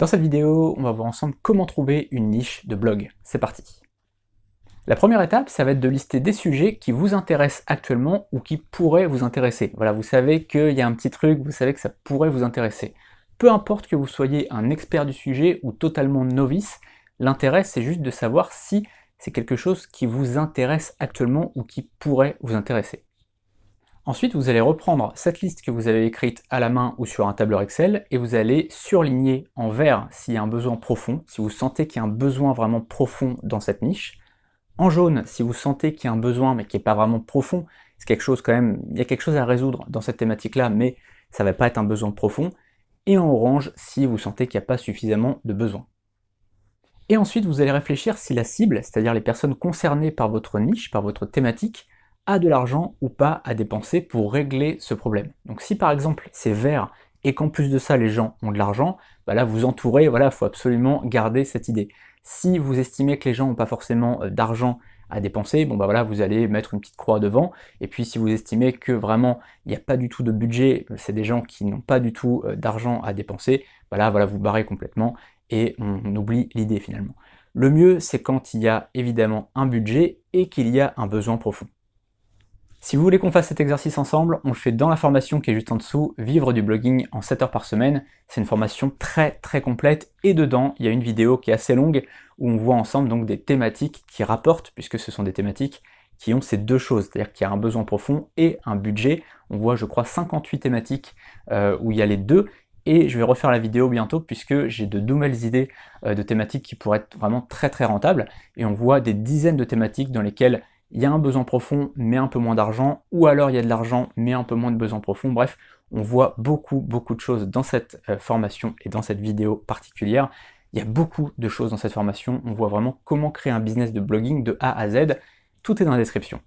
Dans cette vidéo, on va voir ensemble comment trouver une niche de blog. C'est parti. La première étape, ça va être de lister des sujets qui vous intéressent actuellement ou qui pourraient vous intéresser. Voilà, vous savez qu'il y a un petit truc, vous savez que ça pourrait vous intéresser. Peu importe que vous soyez un expert du sujet ou totalement novice, l'intérêt c'est juste de savoir si c'est quelque chose qui vous intéresse actuellement ou qui pourrait vous intéresser. Ensuite, vous allez reprendre cette liste que vous avez écrite à la main ou sur un tableur Excel et vous allez surligner en vert s'il y a un besoin profond, si vous sentez qu'il y a un besoin vraiment profond dans cette niche. En jaune, si vous sentez qu'il y a un besoin mais qui n'est pas vraiment profond, c'est quelque chose quand même, il y a quelque chose à résoudre dans cette thématique-là, mais ça ne va pas être un besoin profond. Et en orange, si vous sentez qu'il n'y a pas suffisamment de besoin. Et ensuite, vous allez réfléchir si la cible, c'est-à-dire les personnes concernées par votre niche, par votre thématique, a de l'argent ou pas à dépenser pour régler ce problème. Donc si par exemple c'est vert et qu'en plus de ça les gens ont de l'argent, bah là vous entourez, voilà, il faut absolument garder cette idée. Si vous estimez que les gens n'ont pas forcément d'argent à dépenser, bon bah voilà, vous allez mettre une petite croix devant, et puis si vous estimez que vraiment il n'y a pas du tout de budget, c'est des gens qui n'ont pas du tout d'argent à dépenser, bah là voilà, vous barrez complètement et on oublie l'idée finalement. Le mieux c'est quand il y a évidemment un budget et qu'il y a un besoin profond. Si vous voulez qu'on fasse cet exercice ensemble, on le fait dans la formation qui est juste en dessous, Vivre du blogging en 7 heures par semaine. C'est une formation très complète et dedans, il y a une vidéo qui est assez longue où on voit ensemble donc des thématiques qui rapportent, puisque ce sont des thématiques qui ont ces deux choses, c'est-à-dire qu'il y a un besoin profond et un budget. On voit, je crois, 58 thématiques où il y a les deux. Et je vais refaire la vidéo bientôt puisque j'ai de nouvelles idées de thématiques qui pourraient être vraiment très rentables. Et on voit des dizaines de thématiques dans lesquelles il y a un besoin profond mais un peu moins d'argent, ou alors il y a de l'argent mais un peu moins de besoin profond. Bref, on voit beaucoup de choses dans cette formation et dans cette vidéo particulière. Il y a beaucoup de choses dans cette formation, on voit vraiment comment créer un business de blogging de A à Z. Tout est dans la description.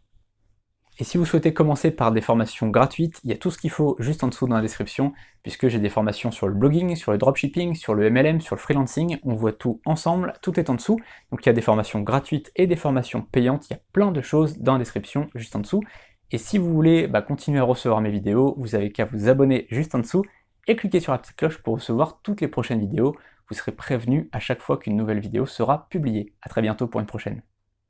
Et si vous souhaitez commencer par des formations gratuites, il y a tout ce qu'il faut juste en dessous dans la description, puisque j'ai des formations sur le blogging, sur le dropshipping, sur le MLM, sur le freelancing, on voit tout ensemble, tout est en dessous. Donc il y a des formations gratuites et des formations payantes, il y a plein de choses dans la description juste en dessous. Et si vous voulez continuer à recevoir mes vidéos, vous avez qu'à vous abonner juste en dessous et cliquer sur la petite cloche pour recevoir toutes les prochaines vidéos. Vous serez prévenu à chaque fois qu'une nouvelle vidéo sera publiée. A très bientôt pour une prochaine.